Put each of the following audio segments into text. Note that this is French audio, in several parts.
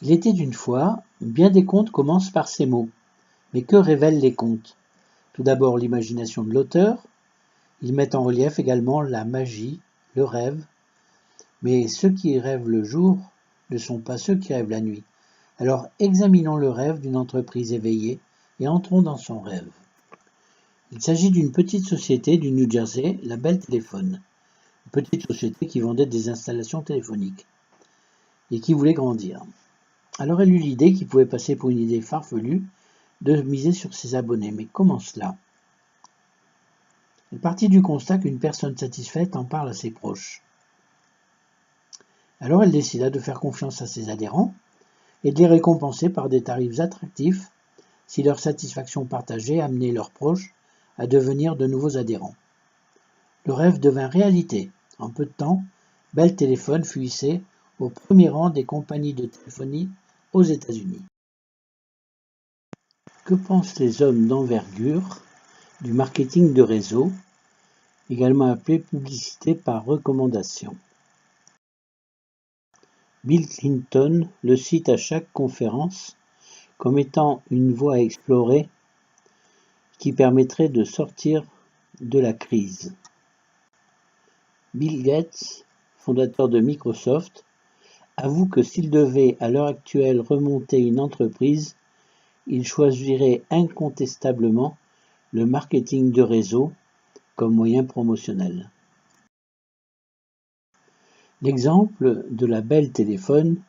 Il était une fois, bien des contes commencent par ces mots. Mais que révèlent les contes? Tout d'abord l'imagination de l'auteur. Ils mettent en relief également la magie, le rêve. Mais ceux qui rêvent le jour ne sont pas ceux qui rêvent la nuit. Alors examinons le rêve d'une entreprise éveillée et entrons dans son rêve. Il s'agit d'une petite société du New Jersey, la Bell Telephone. Une petite société qui vendait des installations téléphoniques et qui voulait grandir. Alors elle eut l'idée, qui pouvait passer pour une idée farfelue, de miser sur ses abonnés. Mais comment cela? Elle partit du constat qu'une personne satisfaite en parle à ses proches. Alors elle décida de faire confiance à ses adhérents et de les récompenser par des tarifs attractifs si leur satisfaction partagée amenait leurs proches à devenir de nouveaux adhérents. Le rêve devint réalité. En peu de temps, Bell Telephone fut hissé au premier rang des compagnies de téléphonie aux États-Unis. Que pensent les hommes d'envergure du marketing de réseau, également appelé publicité par recommandation? Bill Clinton le cite à chaque conférence comme étant une voie à explorer qui permettrait de sortir de la crise. Bill Gates, fondateur de Microsoft, avoue que s'il devait à l'heure actuelle remonter une entreprise, il choisirait incontestablement le marketing de réseau comme moyen promotionnel. L'exemple de la Bell Telephone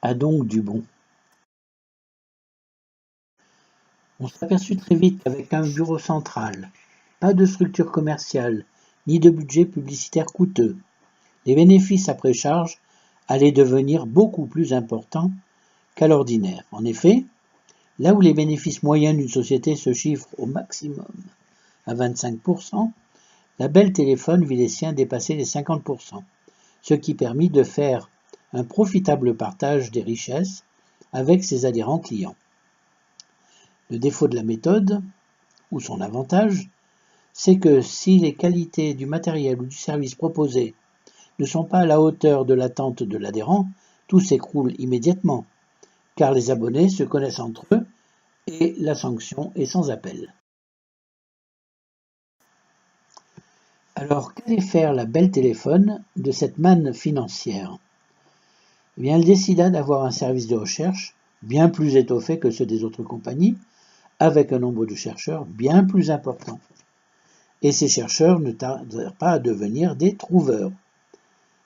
a donc du bon. On s'aperçut très vite qu'avec un bureau central, pas de structure commerciale, ni de budget publicitaire coûteux, les bénéfices après charge allaient devenir beaucoup plus importants qu'à l'ordinaire. En effet, là où les bénéfices moyens d'une société se chiffrent au maximum à 25%, la Bell Telephone vit les siens dépasser les 50%, ce qui permit de faire un profitable partage des richesses avec ses adhérents clients. Le défaut de la méthode, ou son avantage, c'est que si les qualités du matériel ou du service proposé ne sont pas à la hauteur de l'attente de l'adhérent, tout s'écroule immédiatement, car les abonnés se connaissent entre eux et la sanction est sans appel. Alors, qu'allait faire la Bell Telephone de cette manne financière? Eh bien, elle décida d'avoir un service de recherche bien plus étoffé que ceux des autres compagnies, avec un nombre de chercheurs bien plus important. Et ces chercheurs ne tardèrent pas à devenir des trouveurs.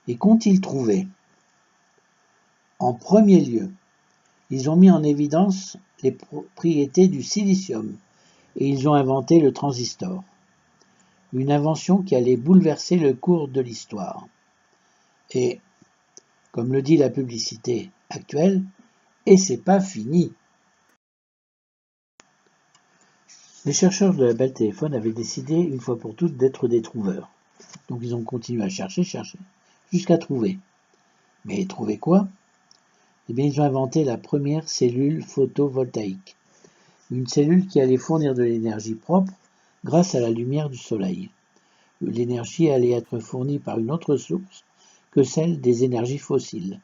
Et qu'ont-ils trouvé? En premier lieu, ils ont mis en évidence les propriétés du silicium et ils ont inventé le transistor. Une invention qui allait bouleverser le cours de l'histoire. Et, comme le dit la publicité actuelle, et c'est pas fini. Les chercheurs de la Bell Telephone avaient décidé une fois pour toutes d'être des trouveurs. Donc ils ont continué à chercher, jusqu'à trouver. Mais trouver quoi? Eh bien, ils ont inventé la première cellule photovoltaïque. Une cellule qui allait fournir de l'énergie propre grâce à la lumière du soleil. L'énergie allait être fournie par une autre source que celle des énergies fossiles.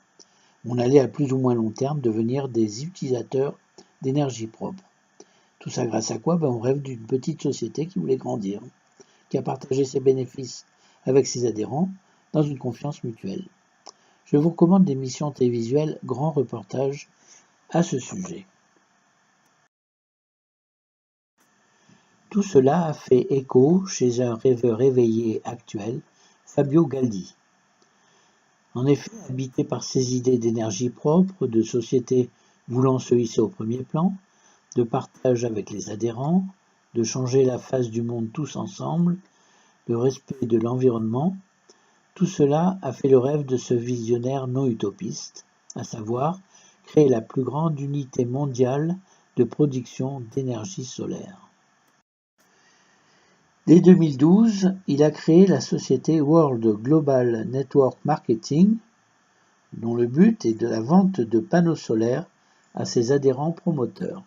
On allait à plus ou moins long terme devenir des utilisateurs d'énergie propre. Tout ça grâce à quoi? On rêve d'une petite société qui voulait grandir, qui a partagé ses bénéfices avec ses adhérents dans une confiance mutuelle. Je vous recommande l'émission télévisuelle Grand Reportage à ce sujet. Tout cela a fait écho chez un rêveur éveillé actuel, Fabio Galdi. En effet, habité par ses idées d'énergie propre, de société voulant se hisser au premier plan, de partage avec les adhérents, de changer la face du monde tous ensemble, de respect de l'environnement, tout cela a fait le rêve de ce visionnaire non utopiste, à savoir créer la plus grande unité mondiale de production d'énergie solaire. Dès 2012, il a créé la société World Global Network Marketing, dont le but est de la vente de panneaux solaires à ses adhérents promoteurs.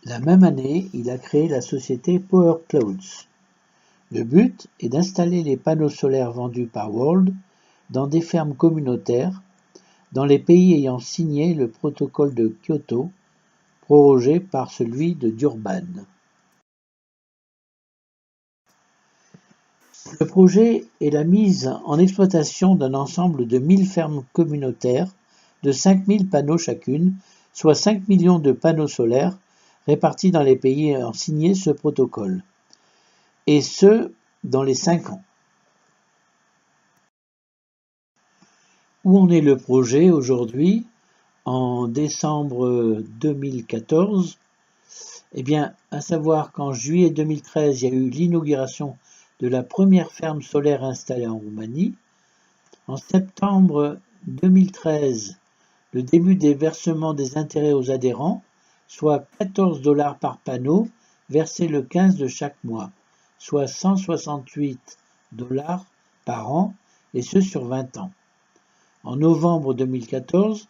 La même année, il a créé la société Power Clouds. Le but est d'installer les panneaux solaires vendus par World dans des fermes communautaires dans les pays ayant signé le protocole de Kyoto, prorogé par celui de Durban. Le projet est la mise en exploitation d'un ensemble de 1000 fermes communautaires de 5000 panneaux chacune, soit 5 millions de panneaux solaires répartis dans les pays ayant signé ce protocole, et ce, dans les 5 ans. Où en est le projet aujourd'hui, en décembre 2014? Eh bien, à savoir qu'en juillet 2013, il y a eu l'inauguration de la première ferme solaire installée en Roumanie. En septembre 2013, le début des versements des intérêts aux adhérents, soit 14 $ par panneau, versés le 15 de chaque mois, soit 168 $ par an, et ce sur 20 ans. En novembre 2014,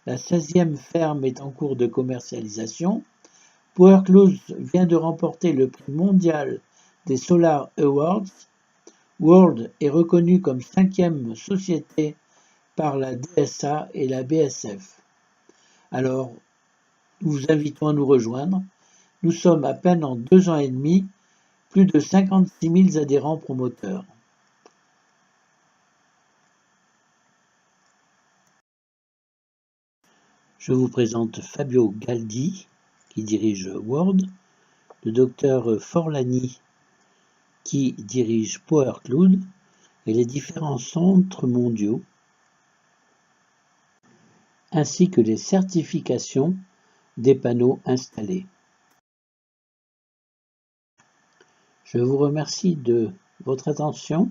la 16e ferme est en cours de commercialisation. PowerCloud vient de remporter le prix mondial des Solar Awards. World est reconnue comme 5e société par la DSA et la BSF. Alors, nous vous invitons à nous rejoindre. Nous sommes à peine en 2 ans et demi, plus de 56 000 adhérents promoteurs. Je vous présente Fabio Galdi, qui dirige World, le docteur Forlani, qui dirige PowerCloud, et les différents centres mondiaux, ainsi que les certifications des panneaux installés. Je vous remercie de votre attention.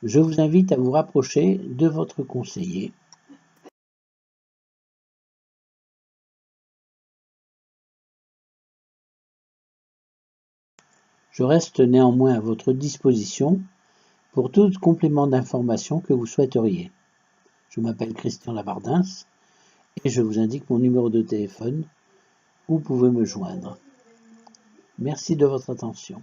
Je vous invite à vous rapprocher de votre conseiller. Je reste néanmoins à votre disposition pour tout complément d'information que vous souhaiteriez. Je m'appelle Christian Labardins et je vous indique mon numéro de téléphone où vous pouvez me joindre. Merci de votre attention.